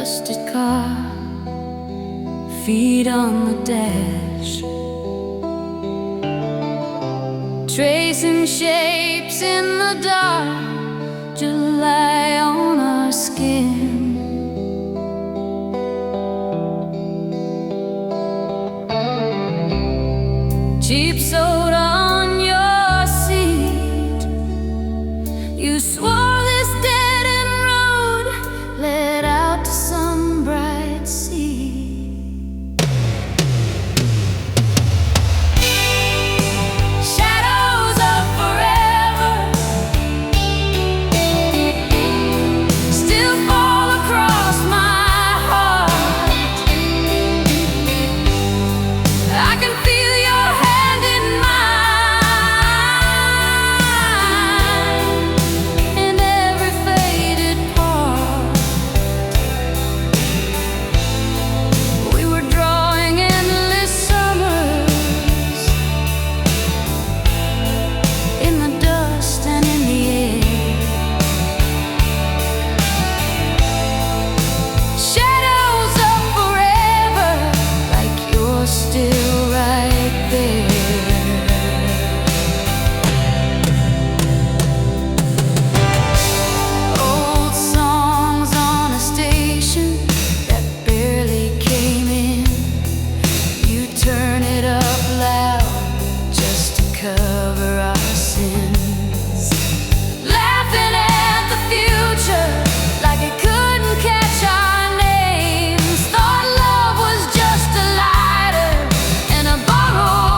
rusted car, feet on the dash, tracing shapes in the dark, July on our skin. Cheap soda on your seat, you swore this dead-end road led out to some bright sea. Shadows of forever still fall across my heart. I can feel your hand in mine, in every faded part. We were drawing endless summers in the dust and in the air. Shadows of forever, like you're still right there. Old songs on a station that barely came in. You turn it up loud just to cover our sins. Laughing at the future like it couldn't catch our names. Thought love was just a lighter and a borrowed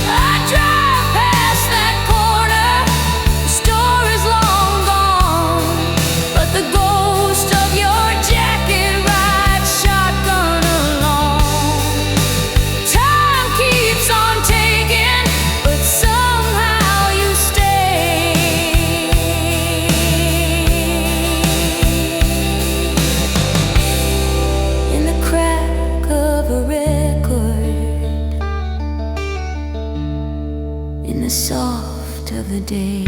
I drive past that corner, the store is long gone, but the ghost of your jacket rides shotgun along. Time keeps on taking, but somehow you stay. In the crack of a record, in the soft of the day.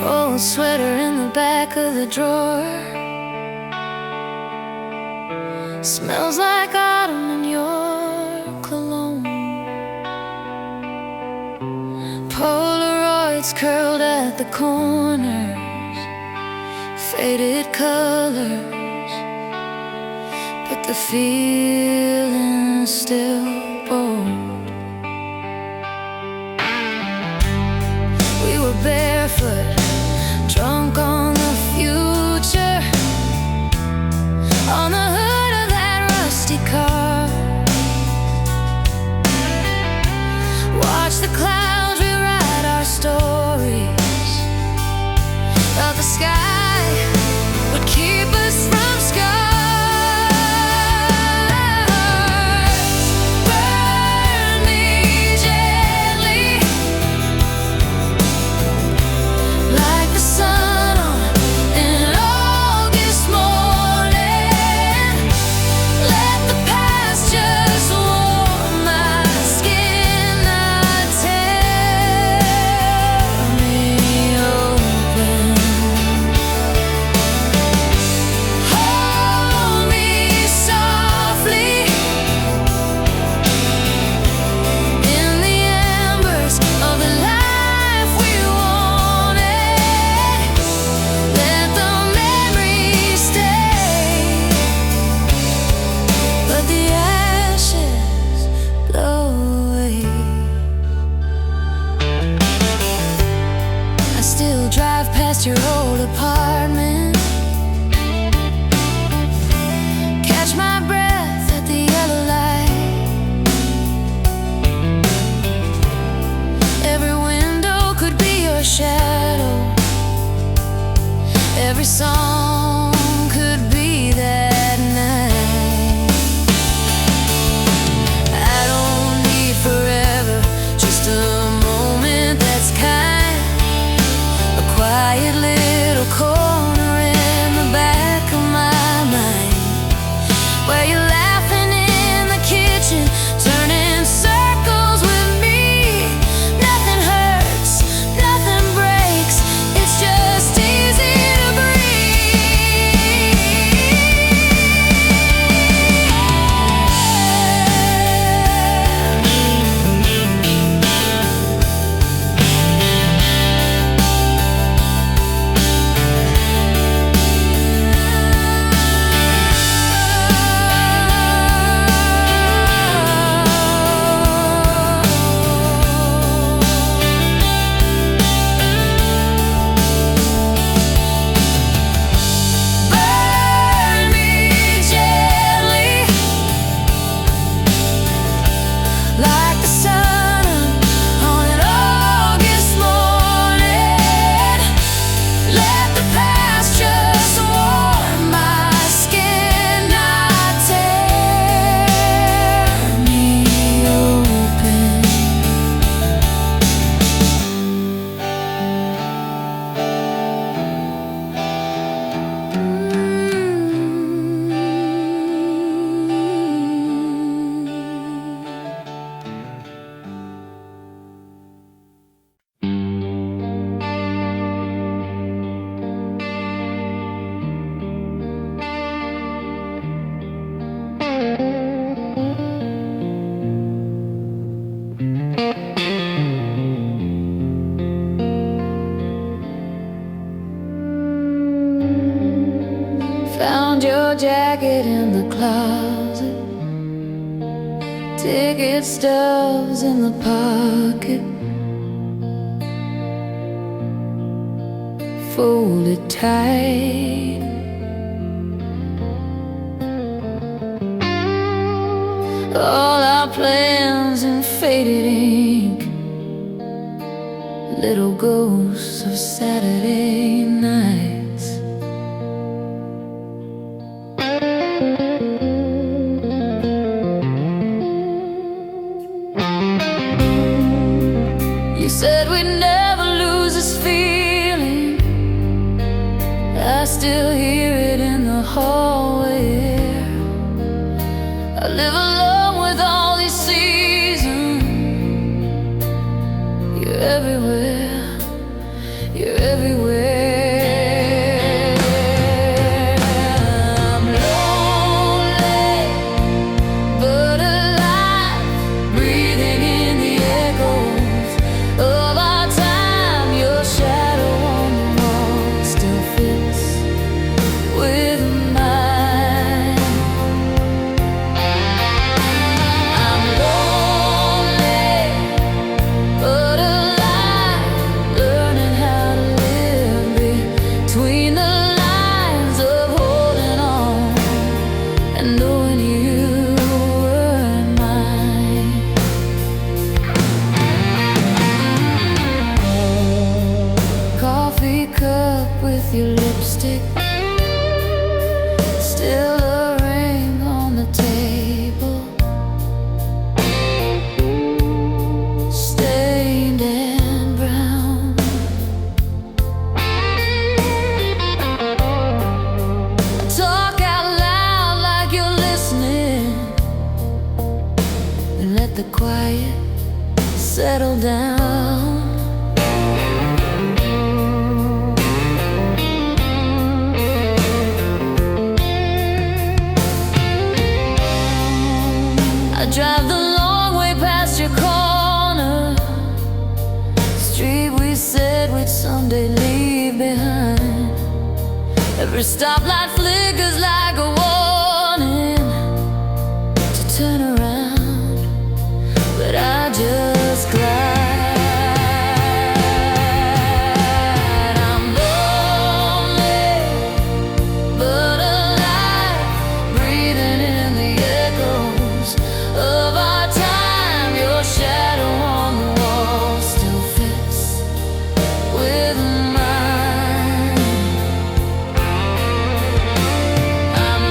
Old sweater in the back of the drawer, smells like autumn in your cologne. Polaroids curled at the corners, faded colors, but the feeling's still bold. We were barefoot, drunk on the future, on the hood of that rusty car. where you're laughing in the kitchen, turning circles with me. Nothing hurts, nothing breaks, it's just easy to found your jacket in the closet, ticket stubs in the pocket, folded tight. All our plans in faded ink, little ghosts of Saturday nights. You said we'd never lose this feeling, I still hear it in the hallway. I live alone with all these seasons. You're everywhere, you're everywhere. I'm lonely, but alive, breathing in the echoes of our time. Your shadow on the wall still fits with mine. I'm lonely, but alive, learning how to live between the lines of holding on and knowing you were mine. Coffee cup with your lipstick, still a ring on the table, stained and brown. Talk out loud like you're listening, and let the quiet settle down. I drive the long way past your corner, street we said we'd someday leave behind. Every stoplight flickers like a warning to turn around, but I just glide. I'm lonely, but alive, breathing in the echoes of our time. Your shadow on the wall still fits with mine. I'm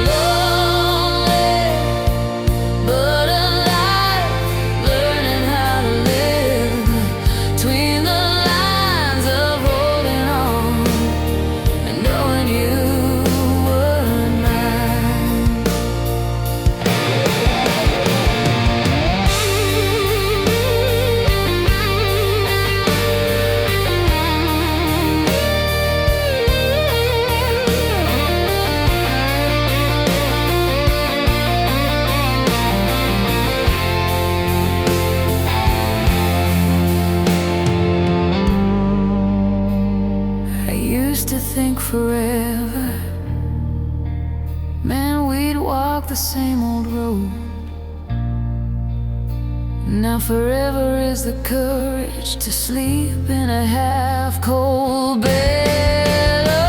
walk the same old road. Now forever is the courage to sleep in a half-cold bed alone.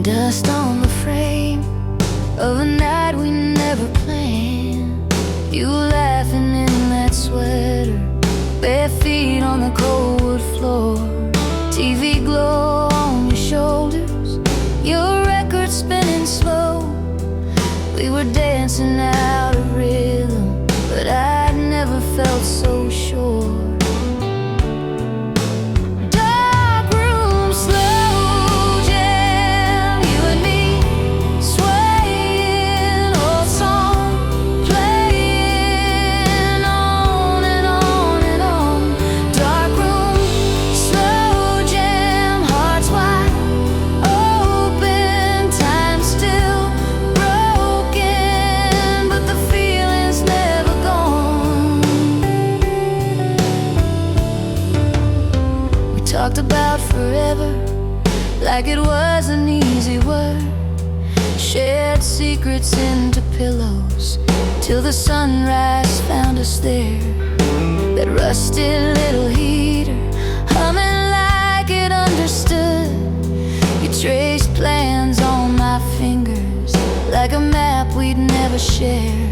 Dust on the frame of a night we never planned. You laughing in that sweater, bare feet on the cold wood floor. TV glow on your shoulders, your record spinning slow. We were dancing out of rhythm, but I'd never felt so sure. Talked about forever like it was an easy word. Shared secrets into pillows till the sunrise found us there. That rusted little heater humming like it understood. You traced plans on my fingers like a map we'd never share.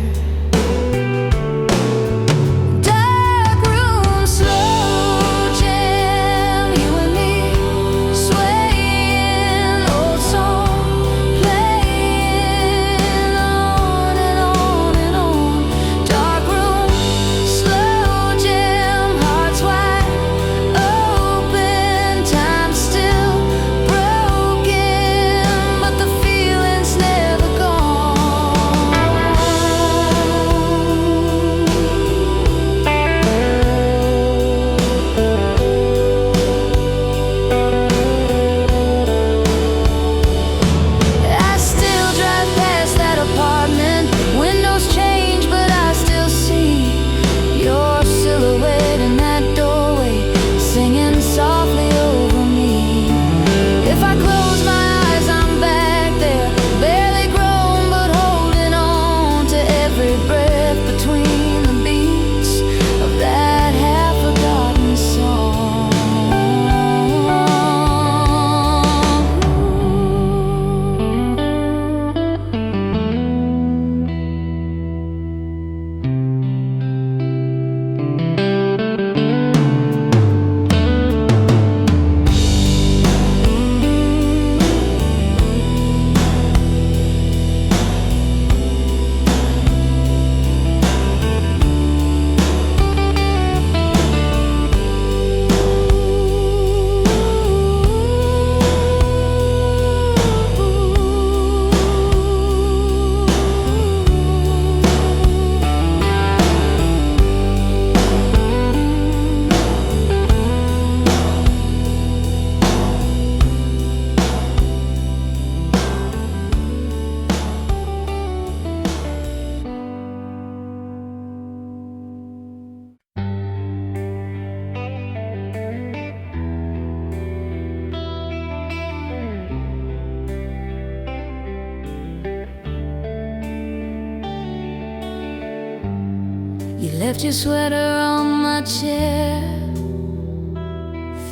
You left your sweater on my chair,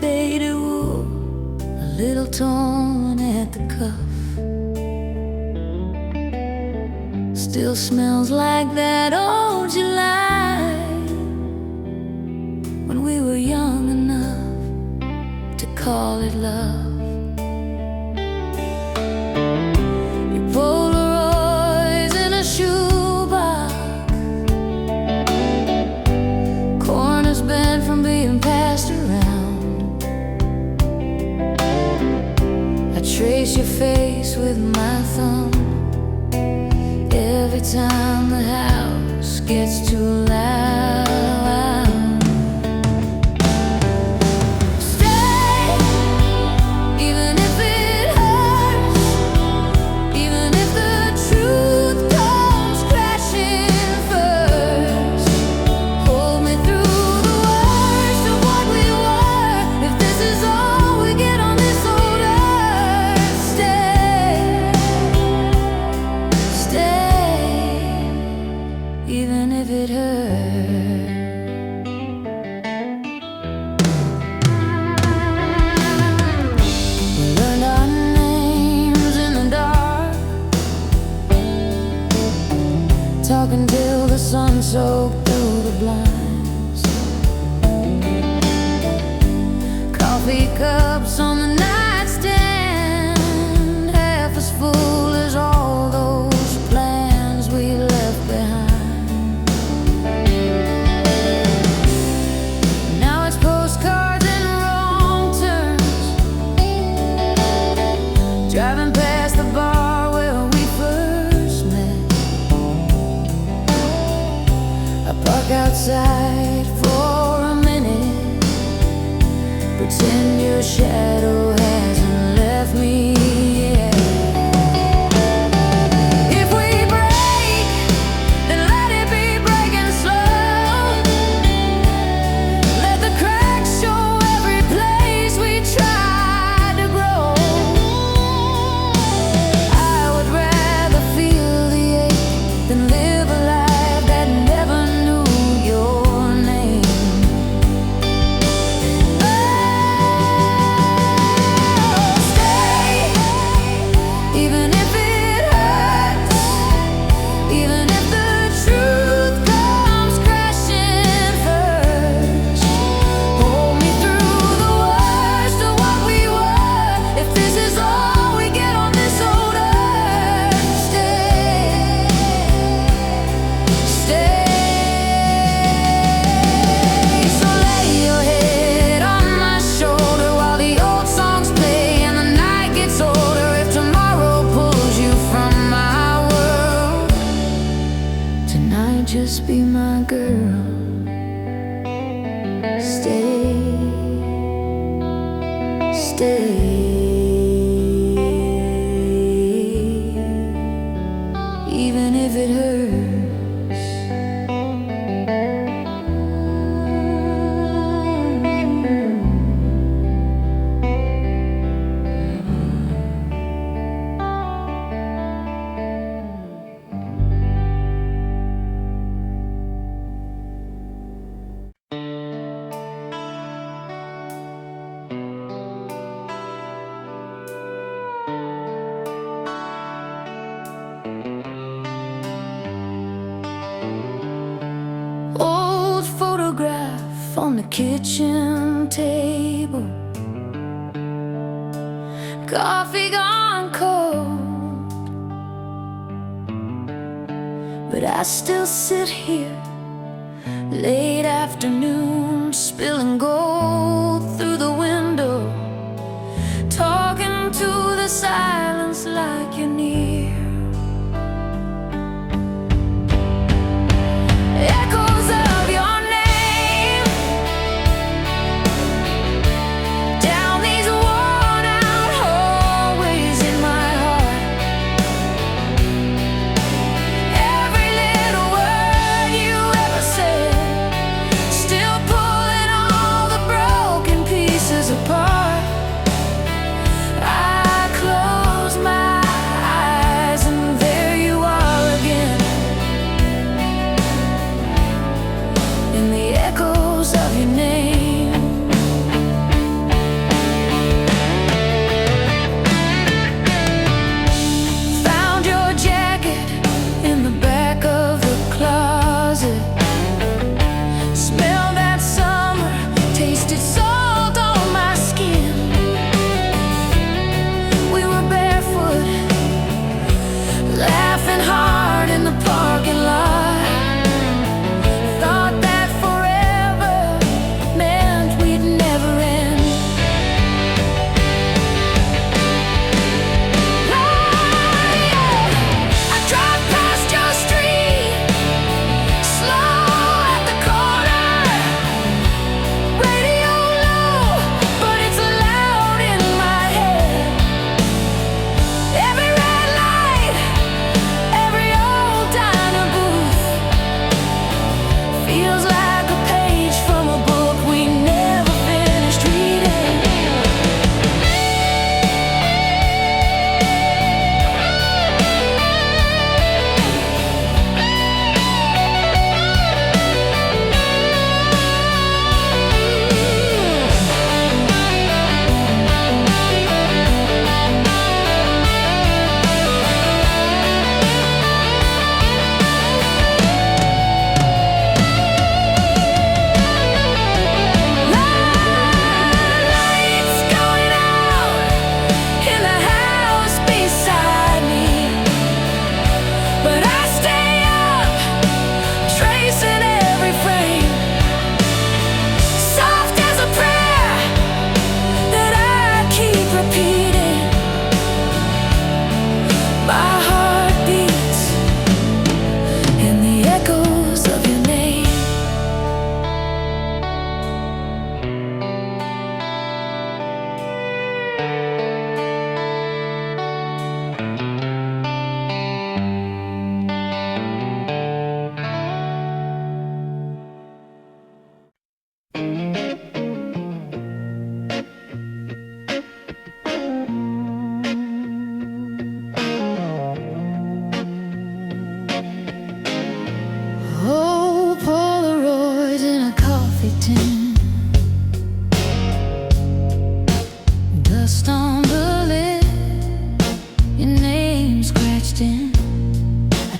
faded wool, a little torn at the cuff. Still smells like that old July, when we were young enough to call it love. Your Polaroids in a shoebox, corners bent from being passed around. I trace your face with my thumb every time the house gets too loud. Stay, even if it hurts, even if the truth comes crashing first. Hold me through the worst of what we were, if this is all we get on this old earth. Stay, even if it hurts. We learned our names in the dark, talking till the sun soaked through the blinds. Coffee cups on the nightstand, half as full as all those plans we left behind. Now it's postcards and wrong turns, driving past the bar where we first met. I park outside for a minute, pretend your shadow hasn't left me yet. If we break, then let it be breaking slow. Let the cracks show every place we tried to grow. I would rather feel the ache than live a life that never knew your name. Stay, even if it hurts, even if the truth comes crashing first. Hold me through the worst of what we were, if this is all we get on this old earth. Stay, so lay your head on my shoulder while the old songs play and the night gets older. If tomorrow pulls you from my world, tonight just be my girl. Stay, even if it hurts. Old photograph on the kitchen table, coffee gone cold, but I still sit here late afternoon, spilling gold through the window, talking to the silence like you're near. Echoes of your name down these worn out hallways in my heart. Every little word you ever said, still pulling all the broken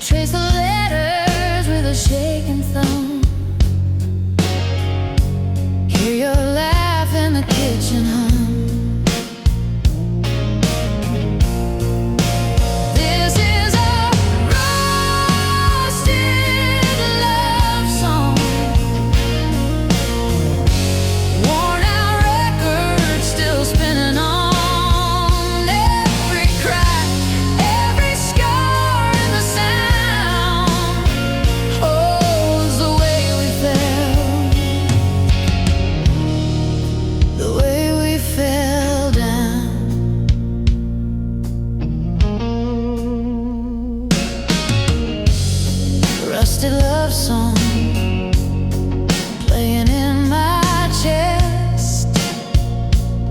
trace the letters with a shaking thumb. Hear your laugh in the kitchen hum. Love song playing in my chest,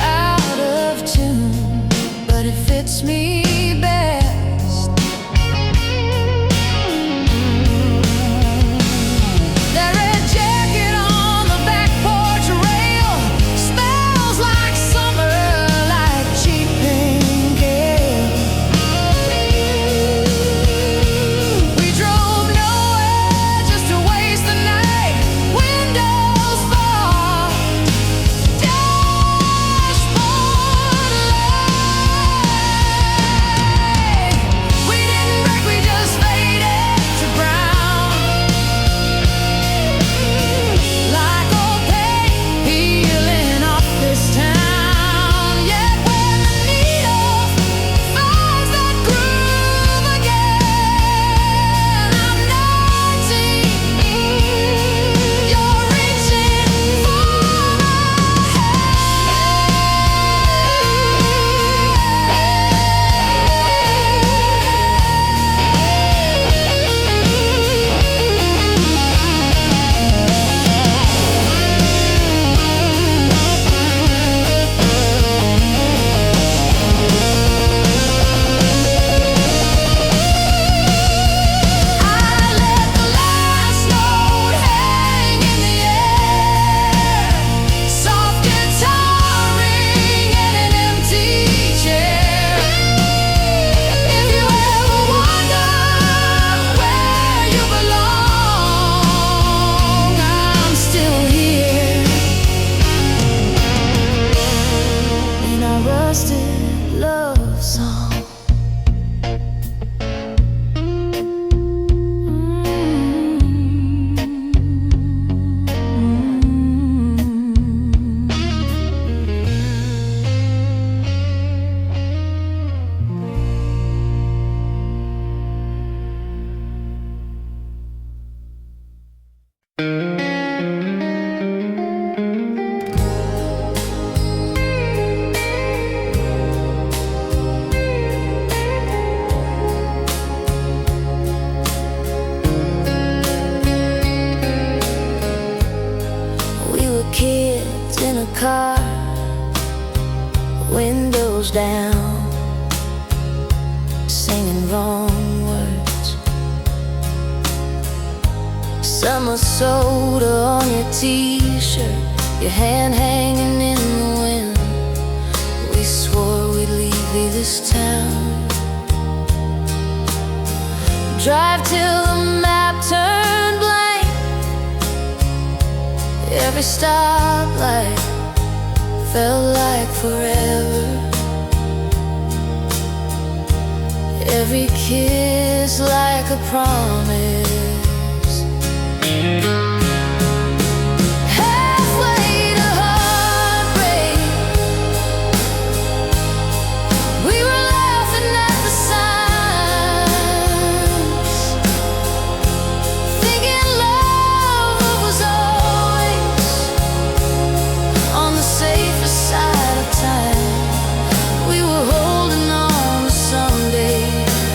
out of tune, but it fits me best. That red jacket on the back porch rail smells like summer, like cheap pink ale. We drove nowhere just to waste the night. Windows fogged, dashboard light. We didn't break, we just faded to brown, like old paint peeling off this town. Yet when the needle finds that groove again, I'm 19, you're reaching for my I let the last note hang in the air, soft guitar ring in an empty chair. If you ever wonder where you belong, I'm still here in our rusted love song. We were kids in a car, windows down, singing wrong words. Summer soda on your t-shirt, your hand hanging in the wind. We swore we'd leave this town, drive till the map turned blank. Every stoplight felt like forever. Every kiss like a promise. Halfway to heartbreak, we were laughing at the signs, thinking love was always on the safer side of time. We were holding on to someday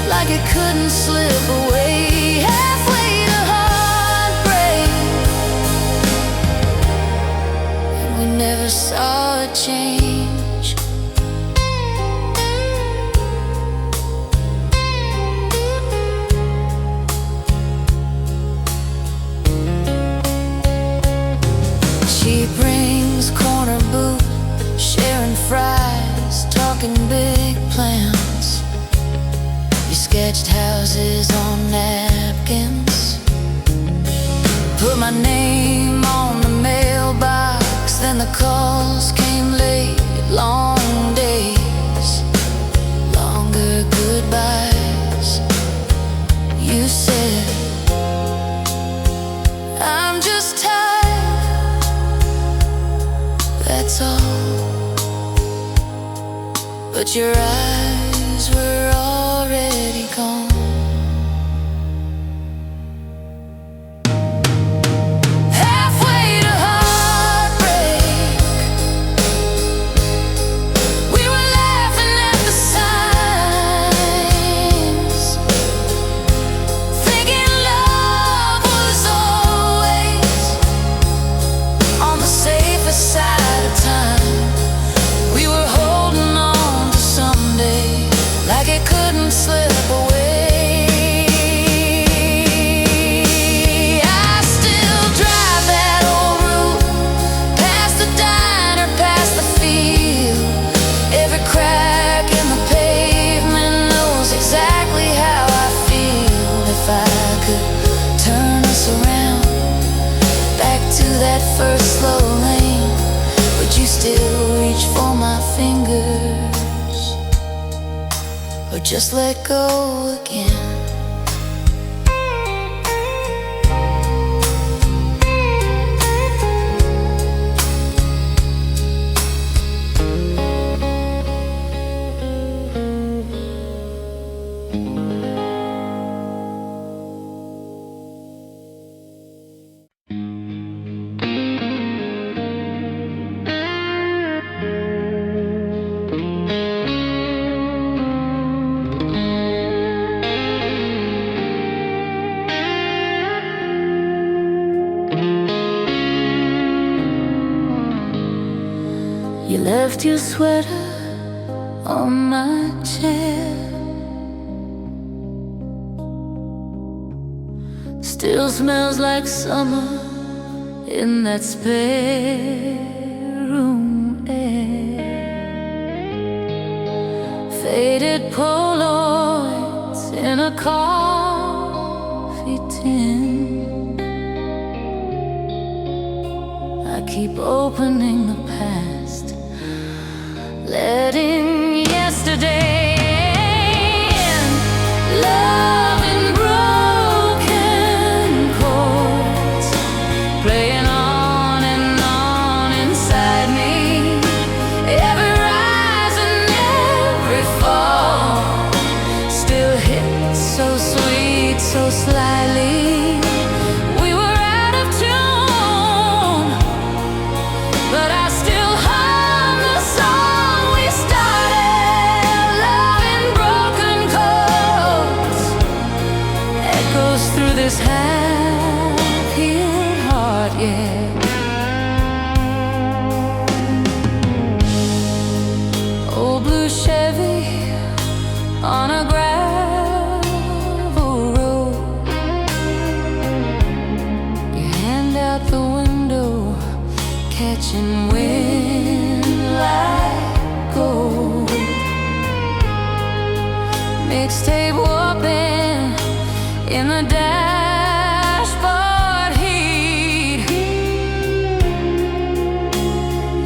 like it couldn't slip away. Halfway to heartbreak, calls came late, long days, longer goodbyes. You said, I'm just tired, that's all. But your eyes were already gone. Slip away. I still drive that old route, past the diner, past the field. Every crack in the pavement knows exactly how I feel. If I could turn us around, back to that first slow lane, would you still reach for my fingers? Or just let go again? You left your sweater on my chair, still smells like summer in that spare room air. Faded Polaroids in a coffee tin. I keep opening the past, letting yesterday in. Love in broken chords, playing on and on inside me. Every rise and every fall still hits so sweet, so slyly. We were out of tune, but I still hum the song we started. Love in broken chords echoes through this half-healed heart, yeah. Old blue Chevy on a gravel road. Your hand out the window, catching wind like gold. Mixtape warping in the dashboard heat.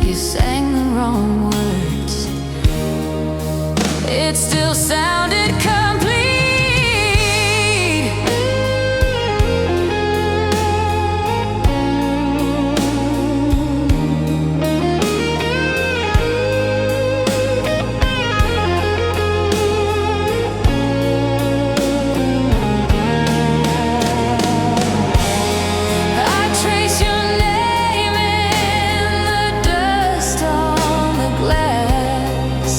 You sang the wrong words, it still sounded complete. I trace your name in the dust on the glass,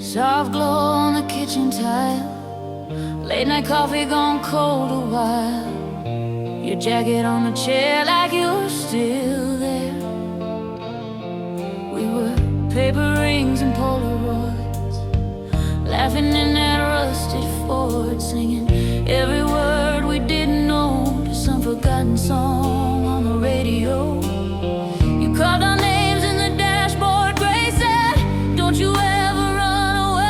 Soft glow on the kitchen tile, late night coffee gone cold a while. Your jacket on the chair like you're still there. We were paper rings and Polaroids, laughing in that rusted Ford, singing every word we didn't know to some forgotten song on the radio. You called our names in the dashboard, Grace said, "Don't you ever run away."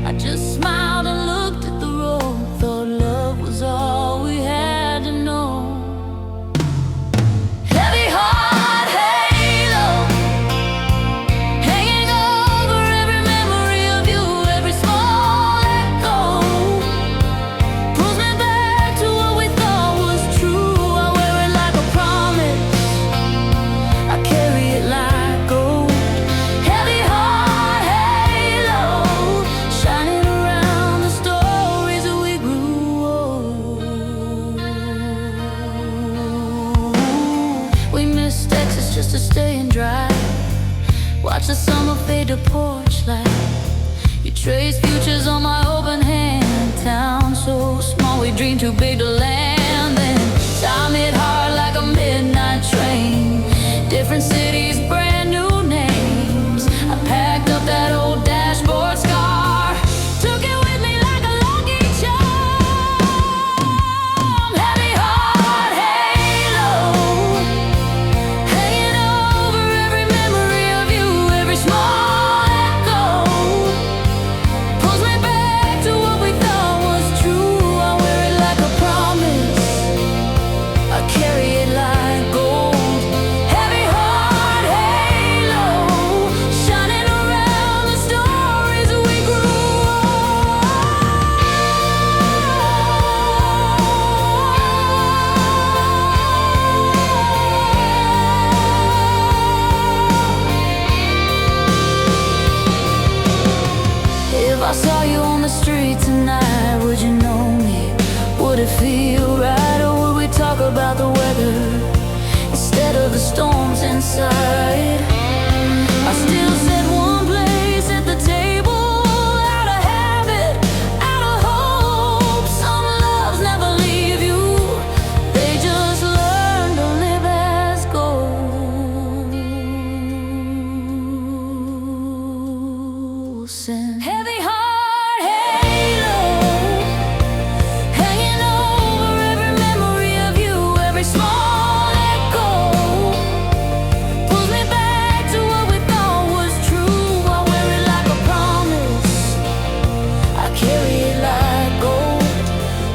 I just smiled and looked at the road, thought love was all we had to know. Heavy heart halo hanging over every memory of you, every small echo pulls me back to what we thought was true. I wear it like a promise, I carry it like gold. Heavy heart halo shining around the stories that we grew old. We missed Texas just to stay and dry, watch the summer fade to porch light. You trace futures on my open hand. Town so small, we dream too big to land. Then time hit hard like a midnight train. Different cities, brand new names. I packed up that old dashboard scar, took it with me like a lucky charm. Heavy heart halo hanging over every memory of you, every small echo pulls me back to what we thought was true. I wear it like a promise, I carry it like gold. Heavy heart halo shining around the stories that we grew If I saw you on the street tonight, would you know me? Would it feel right, or would we talk about the weather instead of the storms inside? I still said one place at the table, out of habit, out of hope. Some loves never leave you, they just learn to live as ghosts. And heavy heart halo hanging over every memory of you, every small echo pulls me back to what we thought was true. I wear it like a promise, I carry it like gold.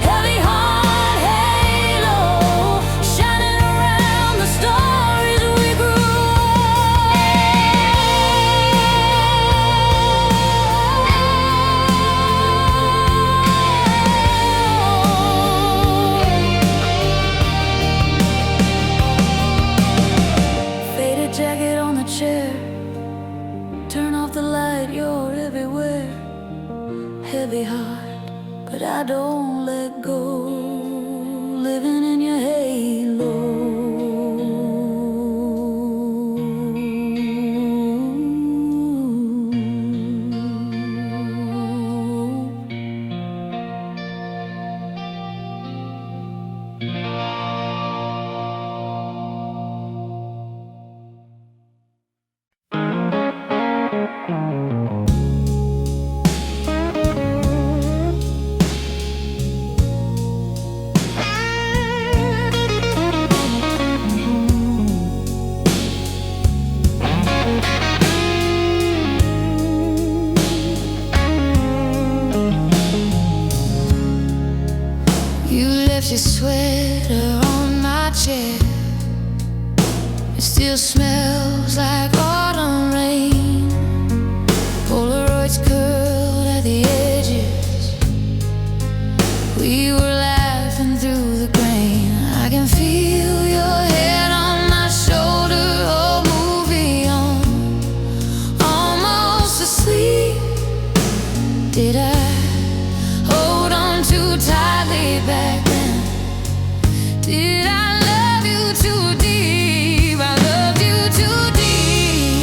Heavy heart halo shining around the stories we grew Faded jacket on the chair, turn off the light, you're everywhere. Heavy heart, but I don't let go, living in your halo. You left your sweater on my chair, it still smells like autumn rain. Polaroids curled at the edges, we were laughing through the grain. I can feel your head on my shoulder, old movie on, almost asleep. Did I hold on too tightly back then? Did I love you too deep? I loved you too deep.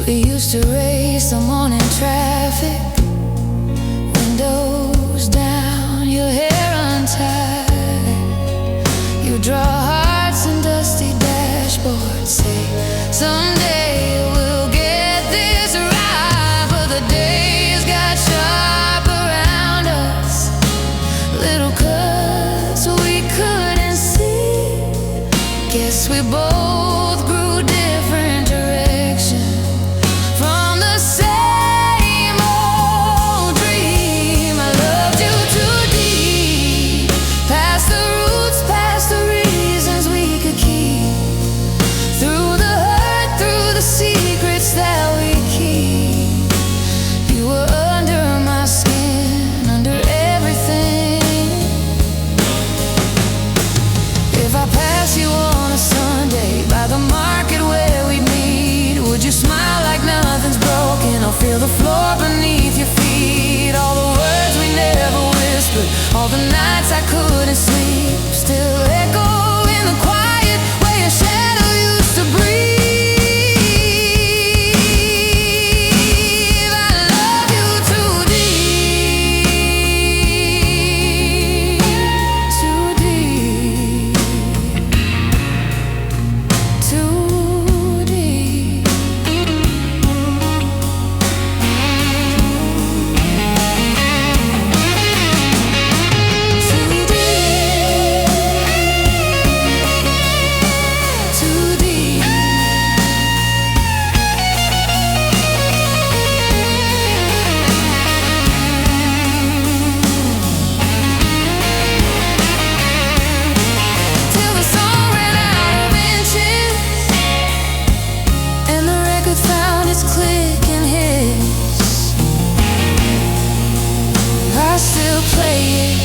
We used to race the morning traffic, windows down, your hair untied. You draw hearts and dusty dashboards, say someday we'll get this right. But the days got sharp around us, little cuts we couldn't see. Guess we both grew different directions from the same old dream. I loved you too deep, past the roots, past the reasons we could keep, through the hurt, through the secrets that we keep. You were under my skin, under everything. If I pass you on a Sunday by the market where we'd meet, would you smile like nothing's broken, or feel the floor beneath your feet? All the words we never whispered, all the nights I couldn't sleep, still echo in the quiet where your shadow used to breathe. I love you too deep, too deep, too deep. Too deep. Till the song ran out of inches, and the record found its click and hiss. I still play it,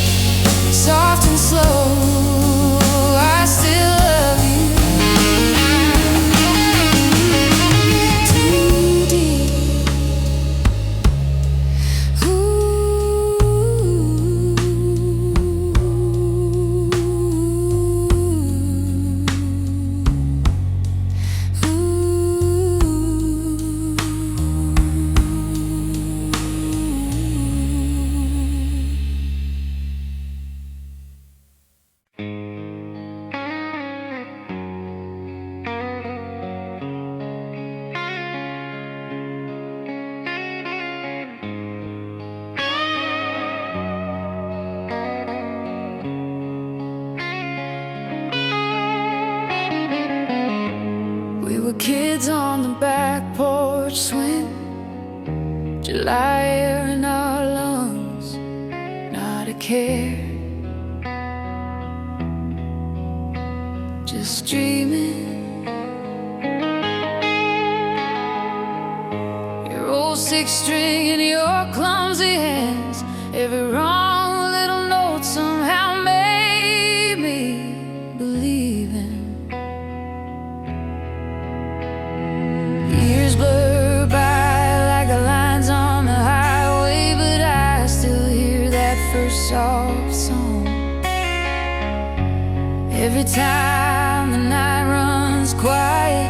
soft and slow. I still love you. Too deep. We were kids on the back porch swing, July air in our lungs, not a care, just dreaming. Your old six string in your clumsy hands, every wrong little note somehow made me believe in. Years blur by like the lines on the highway, but I still hear that first soft song. Every time the night runs quiet,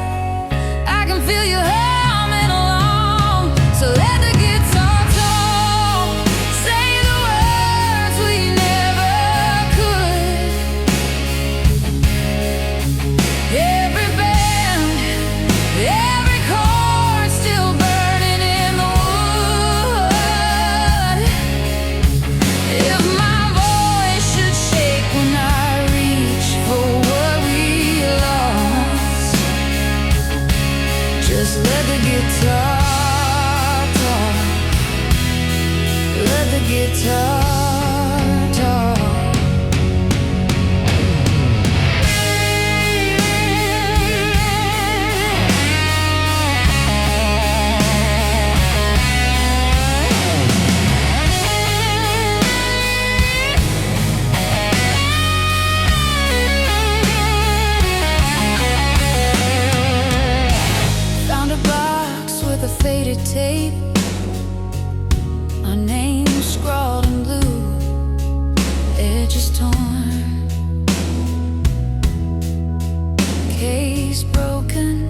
I can feel you humming along. So let the guitar talk, say the words we never could. Every band, every chord still burning in the wood. If my voice should shake when I reach for what we lost, just let the guitar talk, let the guitar talk. Found a box with a faded tape, our names scrawled in blue, edges torn, case broken.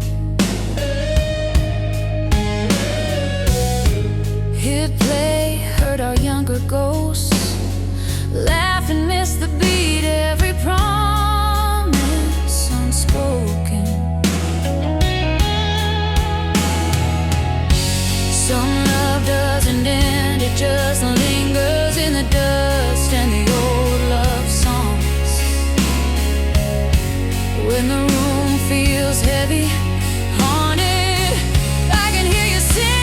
just lingers in the dust and the old love songs. When the room feels heavy, haunted, I can hear you singing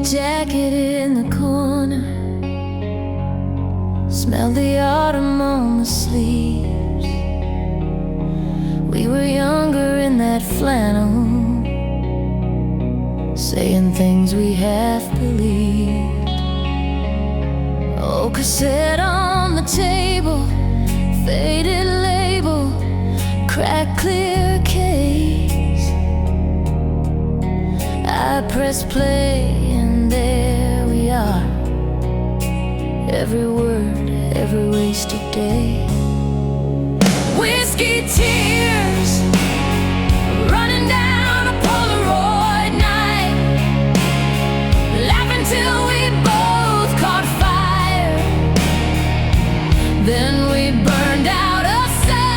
jacket in the corner, smell the autumn on the sleeves. We were younger in that flannel, saying things we half believed. Oh, cassette on the table, faded label, cracked clear case. I press play and there we are, every word, every wasted day. Whiskey tears running down a Polaroid night, laughing till we both caught fire. Then we burned out of sight.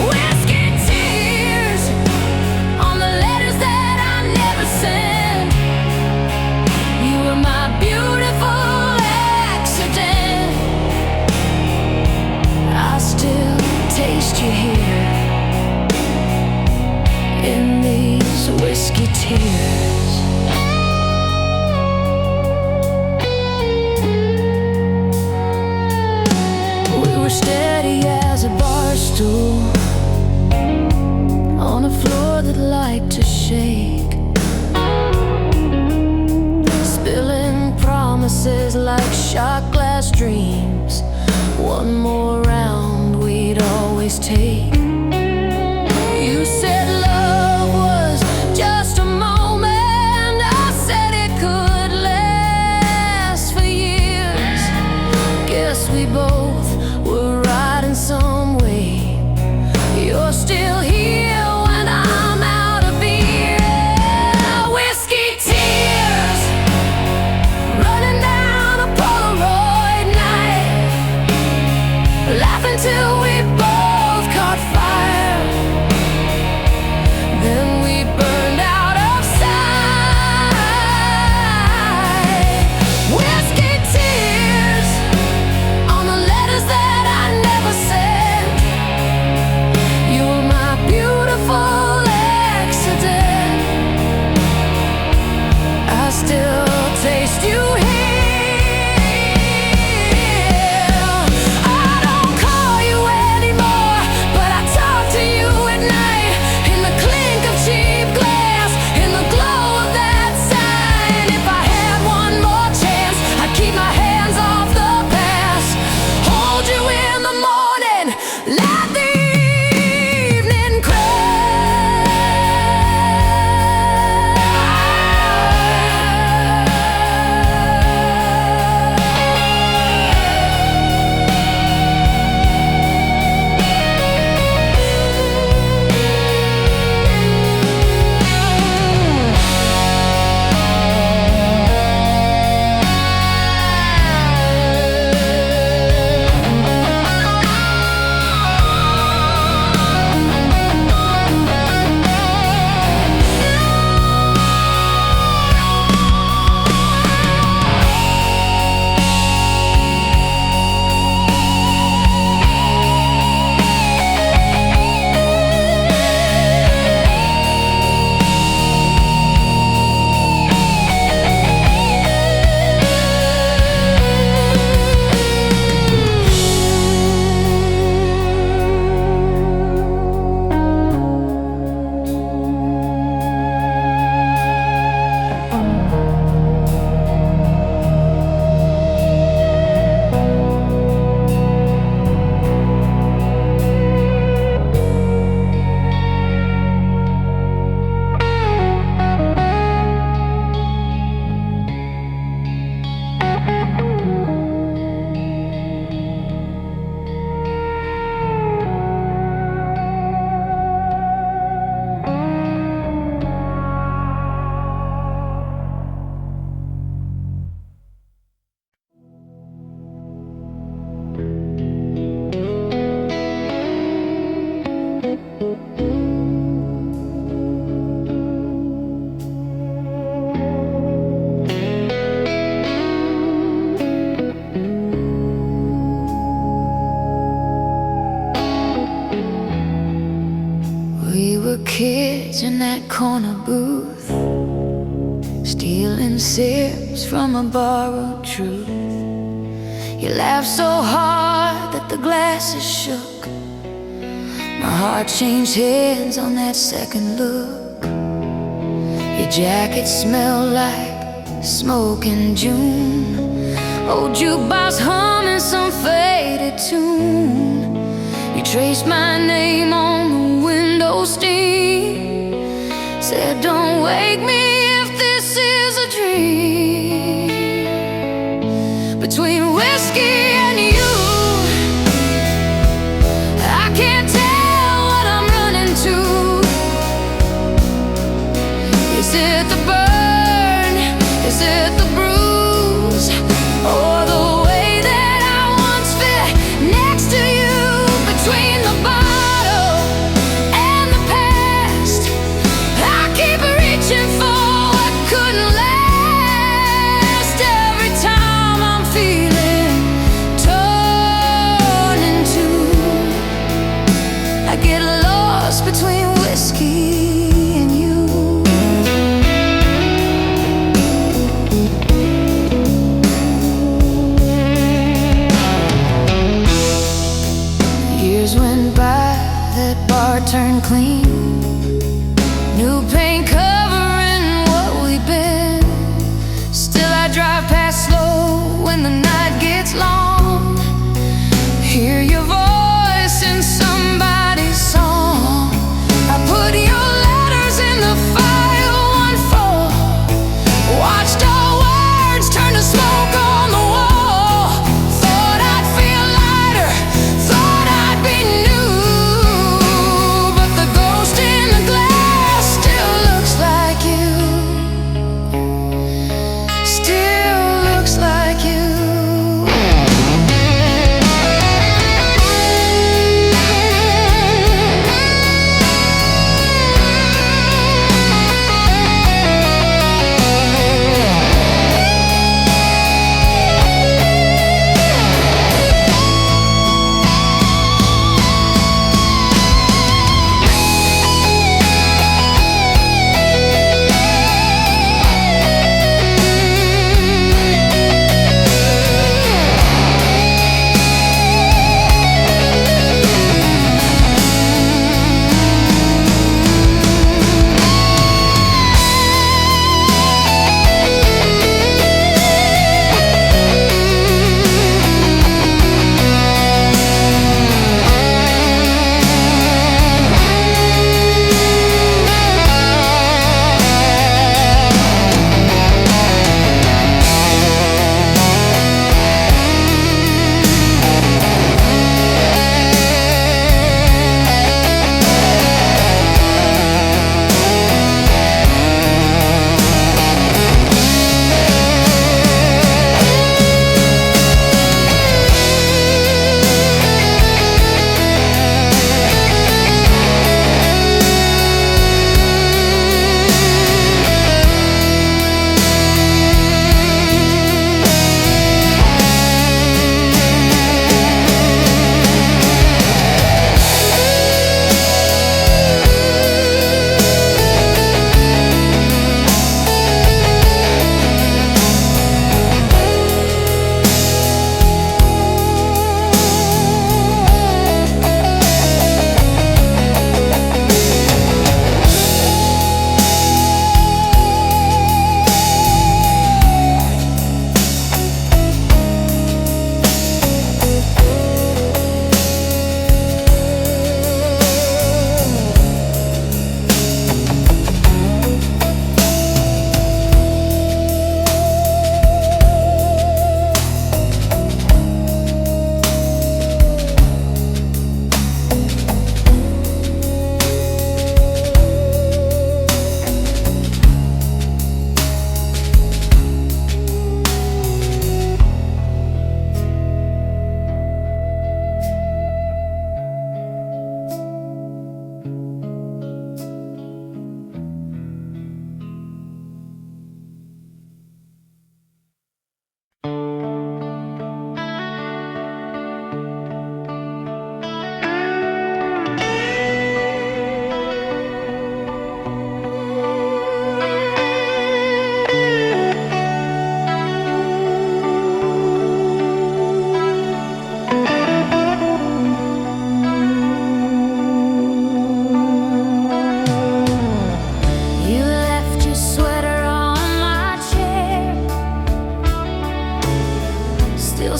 Whiskey tears on the letters that I never sent. You were my beautiful accident. I still taste you here in these whiskey tears. We were steady as a bar stool on a floor that liked to shake, spilling promises like shot glass dreams. One more round we'd always take. You said love was just a moment, I said it could last for years. Guess we both were right in some way. You're still here when I'm out of beer. Whiskey tears running down a Polaroid night, laughing till we both caught fire. corner booth, stealing sips from a borrowed truth. You laughed so hard that the glasses shook. My heart changed hands on that second look. Your jacket smelled like smoke in June. Old jukebox humming some faded tune. You traced my name on the window steam. Said, don't wake me if this is a dream. Between whiskey and you, I can't tell what I'm running to. Is it the burn? Is it the bruise? Or the way that I once fit next to you? Between the bottle and the past, I keep reaching for what couldn't last. Every time I'm feeling torn in two, I get lost between whiskey and you. Years went by, that bar turned clean. New paint covering what we've been. Still I drive past slow when the night gets long. Hear your voice in somebody's song. I put your letters in the file, one for. Watched our words turn to smoke on the wall. Thought I'd feel lighter, thought I'd be new. But the ghost in the glass still looks like you. Still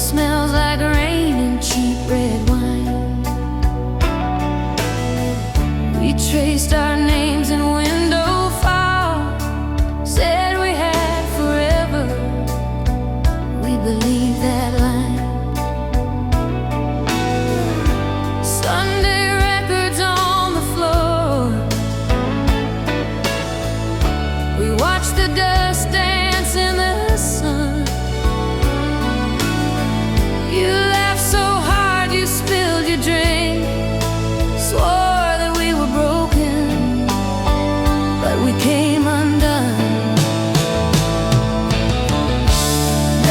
smells like rain and cheap red wine. We traced our names in window file, said we had forever. We believed that line. Sunday records on the floor, we watched the dust dance in the sun. You laughed so hard you spilled your drink, swore that we were broken, but we came undone.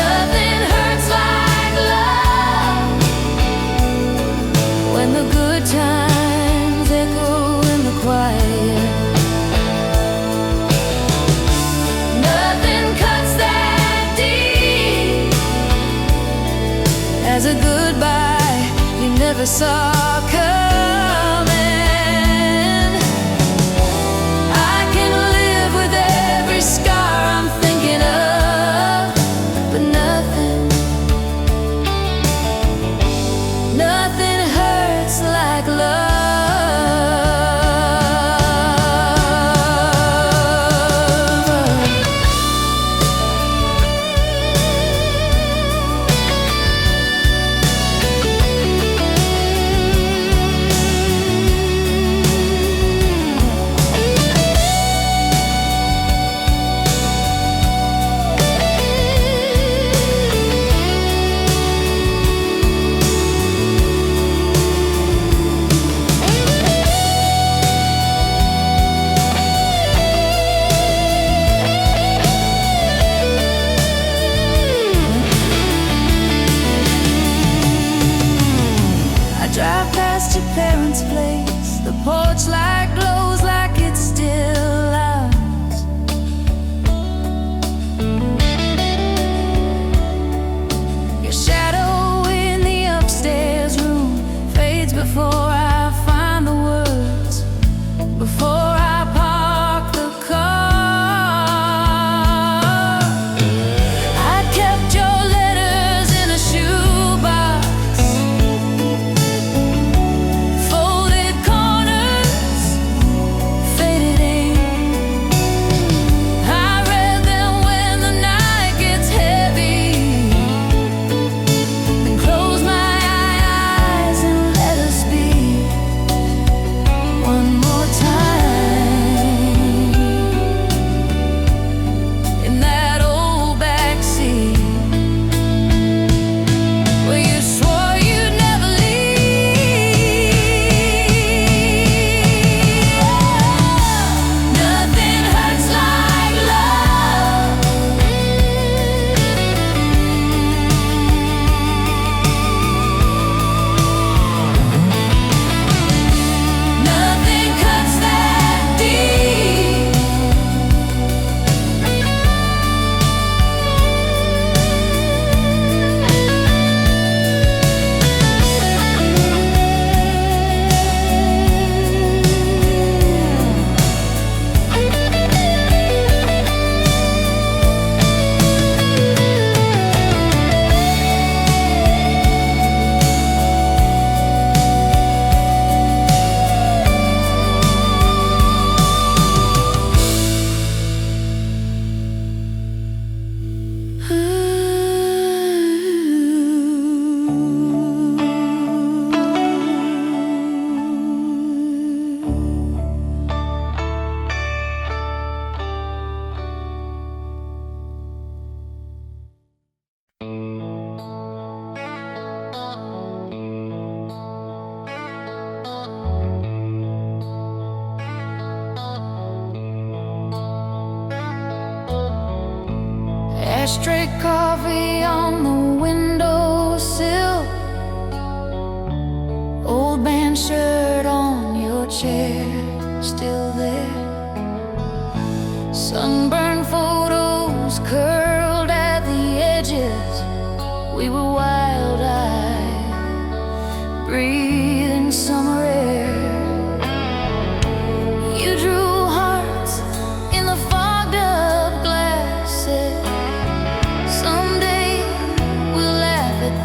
Nothing hurts like love when the good times echo in the quiet. Nothing cuts that deep as a goodbye you never saw coming. I can live with every scar I'm thinking of, but nothing hurts like love. Drive past your parents' place, the porch light glows like it's still ours. Your shadow in the upstairs room fades before I find the words, before I park the car. I kept your letters in a shoebox, folded corners, faded ink. I read them when the night gets heavy, then close my eyes and let us be one more time in that old backseat where you swore you'd never leave. Nothing hurts like love. Nothing cuts that deep. Ashtray coffee on the windowsill, old band shirt on your chair, still there. Sunburned photos curled at the edges. We were wild-eyed, breathing summer air. You drew hearts in the fogged up glasses. Someday we'll laugh at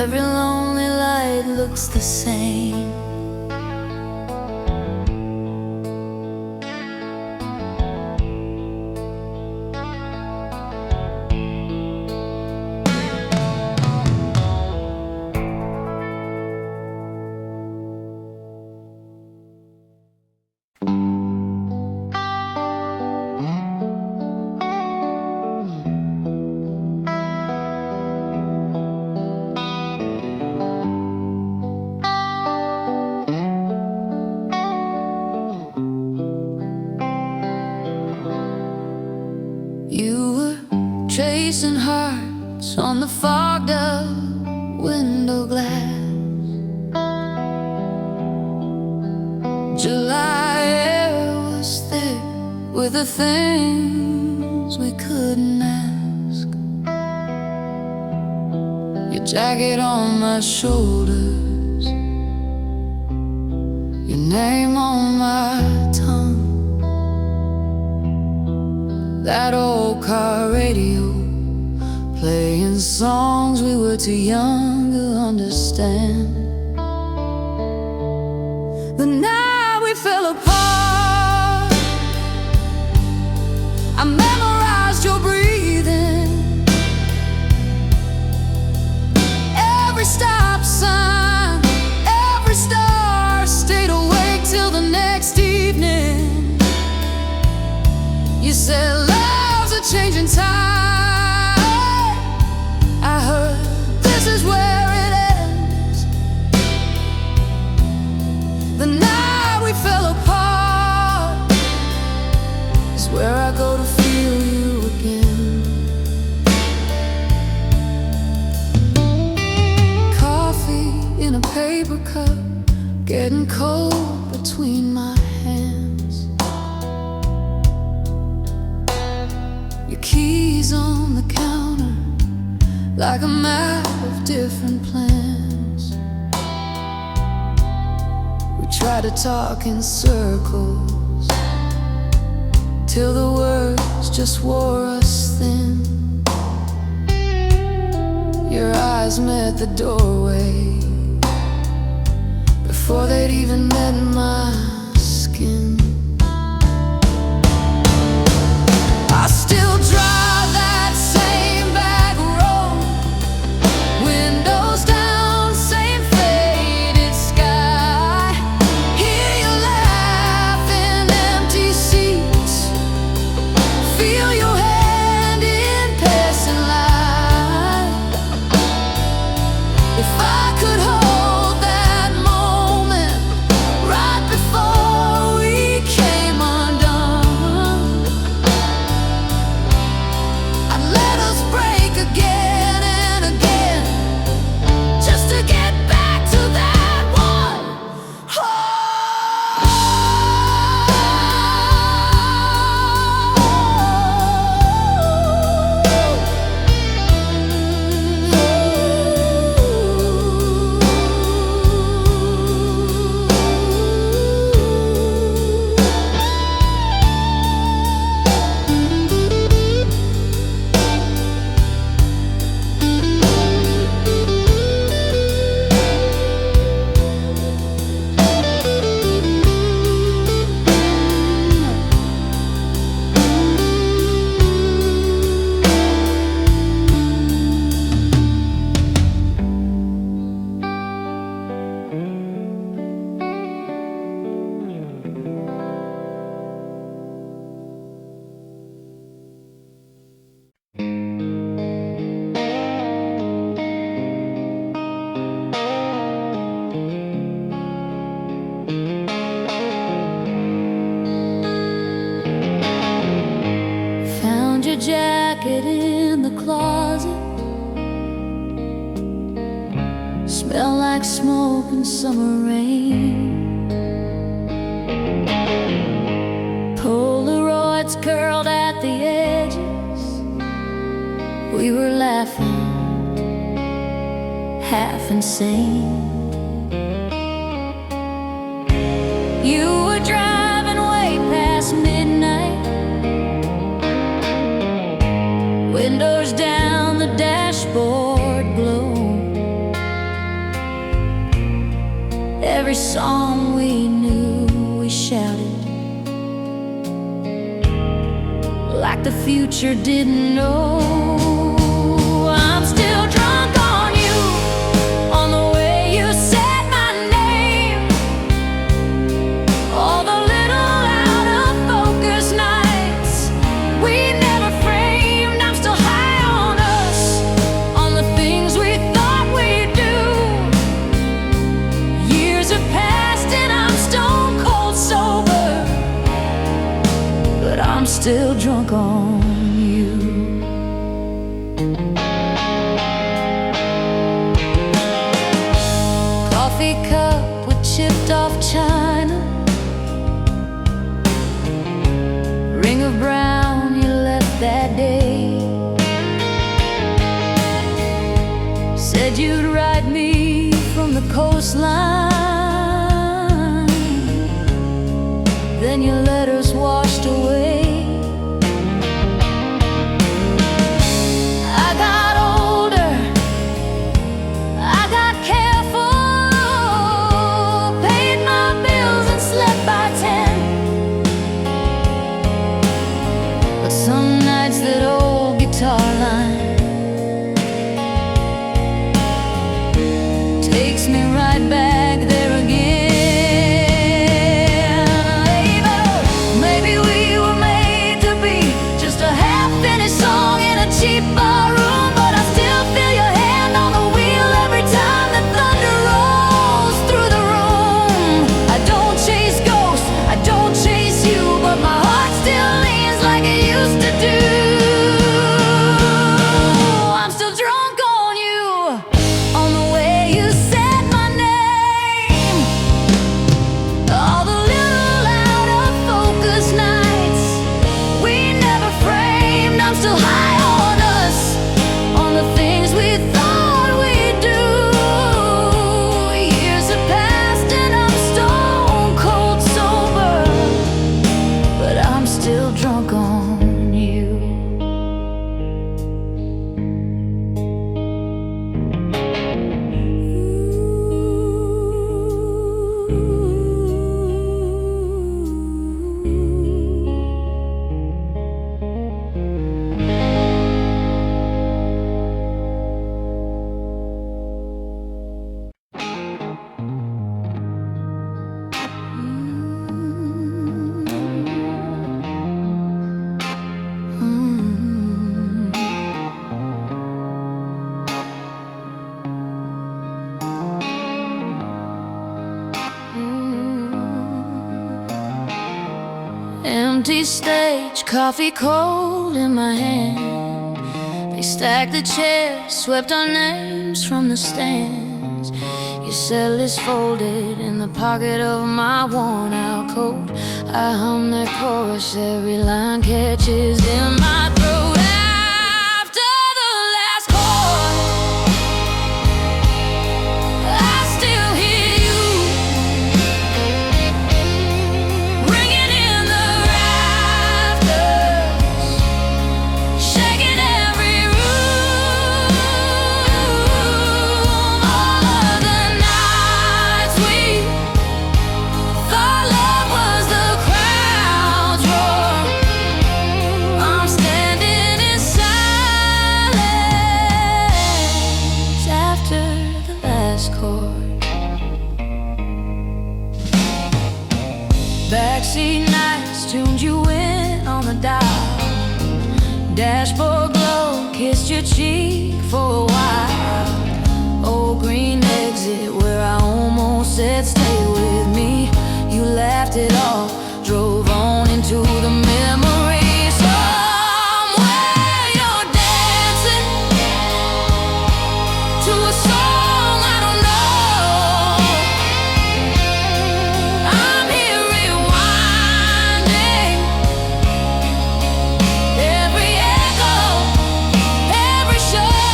Every lonely light looks the same. Tracing hearts on the fogged up window glass. July air was thick with the things we couldn't ask. Your jacket on my shoulders, your name on my tongue. That old car radio playing songs we were too young to understand. The night we fell apart, I memorized your breathing. Every stop sign, every star, stayed awake till the next evening. You said love's a changing tide. I heard this is where it ends. The night we fell apart is where I go to feel you again. Coffee in a paper cup, getting cold between my hands. Your keys on the counter, like a map of different plans. We tried to talk in circles till the words just wore us thin. Your eyes met the doorway before they'd even met my skin. I still drive that same back road, windows down, same faded sky. Hear you laugh in empty seats, feel your hand in passing light. If I could hold that moment right before we came undone, I'd let us break again and again, just to get back to that one. Found your jacket in the closet, smell like smoke and summer rain. Polaroids curled at the edges, we were laughing, half insane. You were driving way past midnight, windows down, the dashboard glow. every song we knew, we shouted like the future didn't know. I'm still drunk on you, on the way you said my name. All the little out of focus nights we never framed. I'm still high on us, on the things we thought we'd do. Years have passed and I'm stone cold sober, but I'm still drunk on you. Coffee cup with chipped off china, ring of brown you left that day. Said you'd write me from the coastline, then your letters washed away. I got older, I got careful, paid my bills and slept by 10. But some nights that old guitar line takes me right back there again. Maybe we were made to be just a half-finished song in a cheap bar room, but I still feel your hand on the wheel every time the thunder rolls through the room. I don't chase ghosts, I don't chase you, but my heart still leans like it used to do. I'm still drunk on you, on the way you said my name. All the little out of focus nights we never framed. I'm still high on us, on the things we thought we'd do. Years have passed and I'm stone cold sober, but I'm still drunk on you. Empty stage, coffee cold in my hand. They stacked the chairs, swept our names from the stands. Your set list folded in the pocket of my worn out coat. I hum that chorus, every line catches in my throat. After the last chord, I still hear you ringing in the rafters, shaking every room. All of the nights we thought love was the crowd's roar. I'm standing in silence after the last chord. Backseat nights tuned you in on the dial. Dashboard glow kissed your cheek for a while. Old green exit where I almost said stay with me. You laughed it off, drove on into the memory. Somewhere you're dancing to a song I don't know. I'm here rewinding every echo, every show.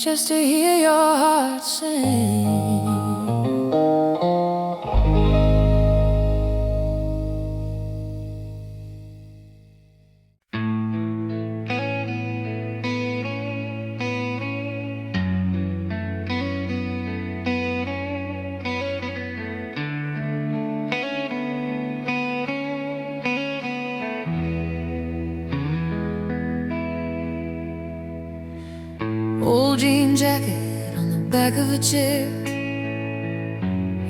just to hear your heart sing. Old jean jacket on the back of a chair,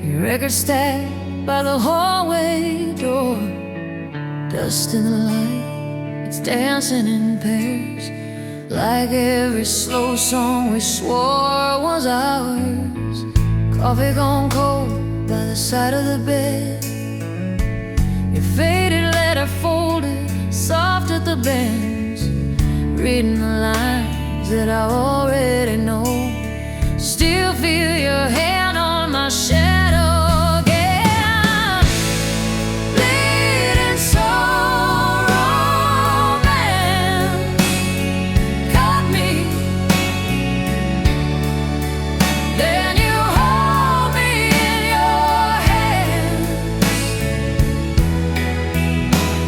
your record stacked by the hallway door. Dust in the light, it's dancing in pairs, like every slow song we swore was ours. Coffee gone cold by the side of the bed, your faded letter folded soft at the bends, reading the lines that I already know. Still feel your hand on my shadow again. Bleeding sorrow, man, caught me. Then you hold me in your hands.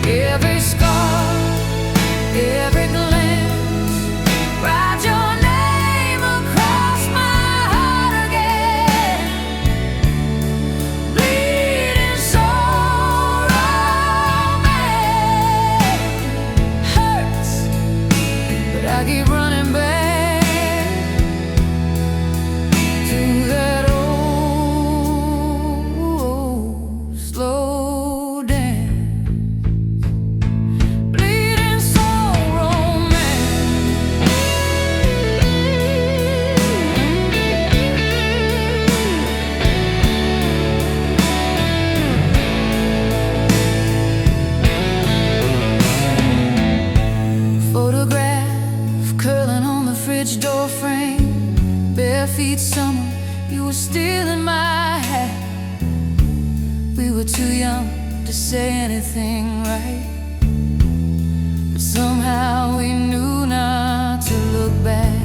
Every scar, every glance, write your name across my heart again. Bleeding sorrow, man, hurts, but I keep running back to that old slow dance. Bleeding sorrow, man. Photograph curling on the fridge door frame, bare feet summer, you were still in my hat. We were too young to say anything right, but somehow we knew not to look back.